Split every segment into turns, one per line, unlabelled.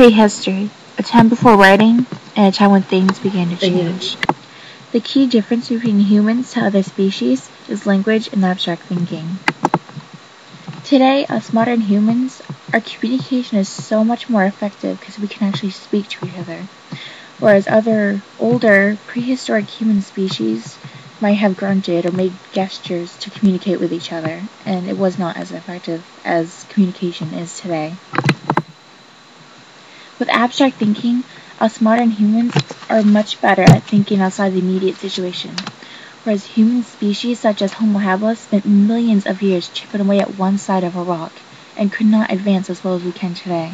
Prehistory, a time before writing and a time when things began to change. The key difference between humans to other species is language and abstract thinking. Today, us modern humans, our communication is so much more effective because we can actually speak to each other, whereas other older prehistoric human species might have grunted or made gestures to communicate with each other, and it was not as effective as communication is today. With abstract thinking, us modern humans are much better at thinking outside the immediate situation, whereas human species such as Homo habilis spent millions of years chipping away at one side of a rock and could not advance as well as we can today.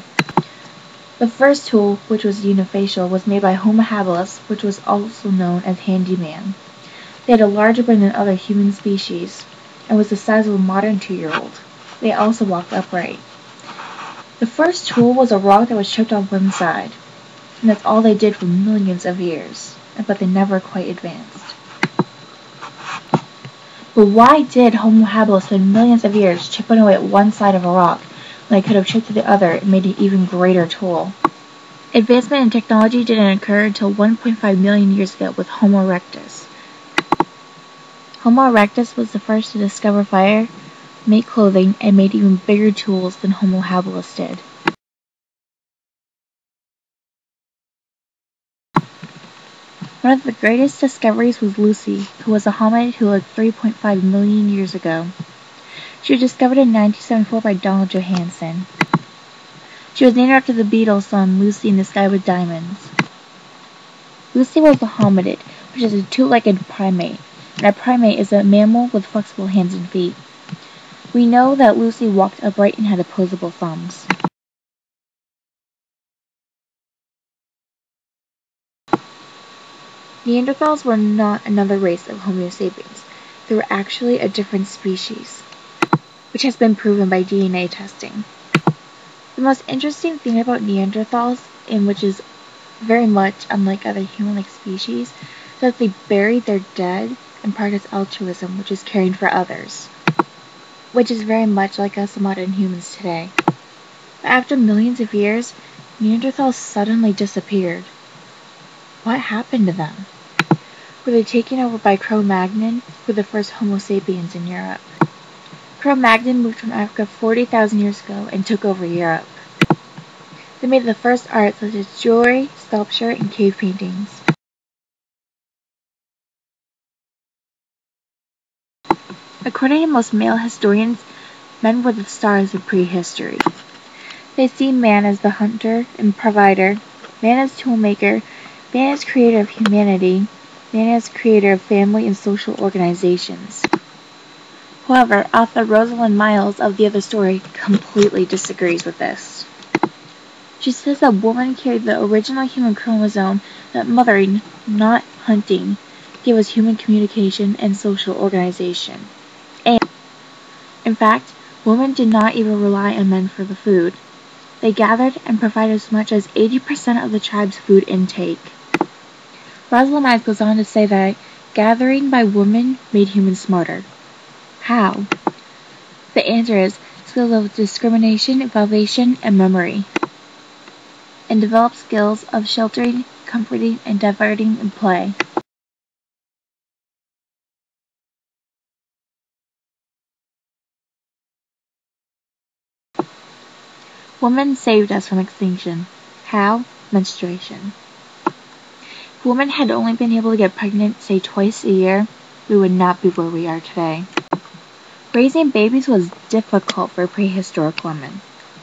The first tool, which was unifacial, was made by Homo habilis, which was also known as handyman. They had a larger brain than other human species and was the size of a modern 2-year-old. They also walked upright. The first tool was a rock that was chipped on one side, and that's all they did for millions of years, but they never quite advanced. But why did Homo habilis spend millions of years chipping away at one side of a rock when they could have chipped to the other and made an even greater tool? Advancement in technology didn't occur until 1.5 million years ago with Homo erectus. Homo erectus was the first to discover fire, make clothing, and made even bigger tools than Homo habilis did. One of the greatest discoveries was Lucy, who was a hominid who lived 3.5 million years ago. She was discovered in 1974 by Donald Johanson. She was named after the Beatles song Lucy in the Sky with Diamonds. Lucy was a hominid, which is a two-legged primate, and a primate is a mammal with flexible hands and feet. We know that Lucy walked upright and had opposable thumbs. Neanderthals were not another race of Homo sapiens. They were actually a different species, which has been proven by DNA testing. The most interesting thing about Neanderthals, and which is very much unlike other human-like species, is that they buried their dead and practiced altruism, which is caring for others, which is very much like us modern humans today. But after millions of years, Neanderthals suddenly disappeared. What happened to them? Were they taken over by Cro-Magnon, who were the first Homo sapiens in Europe? Cro-Magnon moved from Africa 40,000 years ago and took over Europe. They made the first art such as jewelry, sculpture, and cave paintings. According to most male historians, men were the stars of prehistory. They see man as the hunter and provider, man as toolmaker, man as creator of humanity, man as creator of family and social organizations. However, author Rosalind Miles of The Other Story completely disagrees with this. She says that woman carried the original human chromosome, that mothering, not hunting, gave us human communication and social organization. And, in fact, women did not even rely on men for the food. They gathered and provided as much as 80% of the tribe's food intake. Rosalind Miles goes on to say that gathering by women made humans smarter. How? The answer is skills of discrimination, evaluation, and memory, and develop skills of sheltering, comforting, and diverting in play. Women saved us from extinction. How? Menstruation. If women had only been able to get pregnant, say, twice a year, we would not be where we are today. Raising babies was difficult for prehistoric women.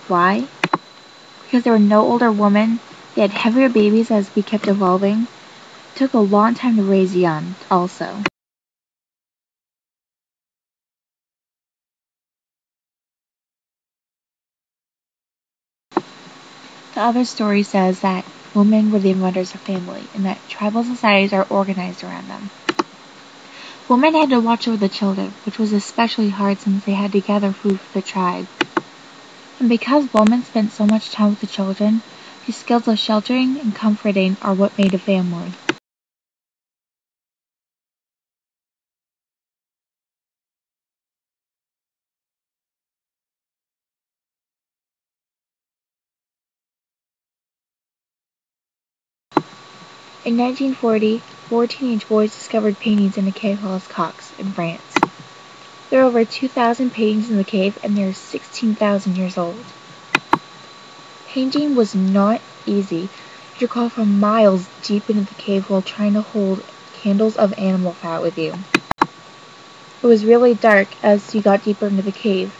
Why? Because there were no older women, they had heavier babies as we kept evolving. It took a long time to raise young, also. The other story says that women were the inventors of family, and that tribal societies are organized around them. Women had to watch over the children, which was especially hard since they had to gather food for the tribe. And because women spent so much time with the children, these skills of sheltering and comforting are what made a family. In 1940, 4 teenage boys discovered paintings in a cave called Cox in France. There are over 2,000 paintings in the cave, and they are 16,000 years old. Painting was not easy. You had to crawl for miles deep into the cave while trying to hold candles of animal fat with you. It was really dark as you got deeper into the cave,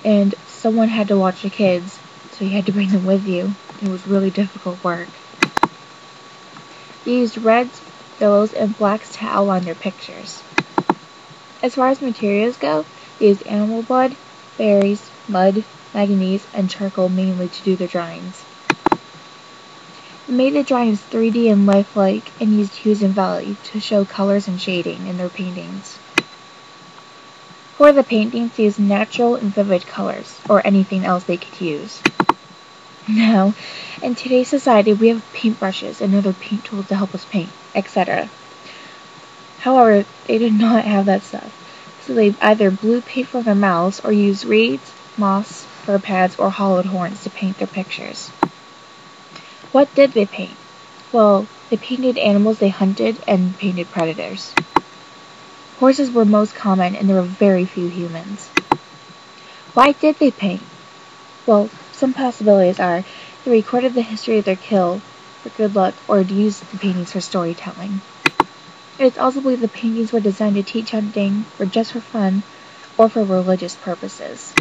and someone had to watch the kids, so you had to bring them with you. It was really difficult work. They used reds, yellows, and blacks to outline their pictures. As far as materials go, they used animal blood, berries, mud, manganese, and charcoal mainly to do their drawings. They made the drawings 3D and lifelike and used hues and value to show colors and shading in their paintings. For the paintings, they used natural and vivid colors, or anything else they could use. Now, in today's society, we have paintbrushes and other paint tools to help us paint, etc. However, they did not have that stuff, so they either blew paint from their mouths or used reeds, moss, fir pads, or hollowed horns to paint their pictures. What did they paint? Well, they painted animals they hunted and painted predators. Horses were most common, and there were very few humans. Why did they paint? Well, some possibilities are they recorded the history of their kill for good luck or to use the paintings for storytelling. It is also believed the paintings were designed to teach hunting, or just for fun, or for religious purposes.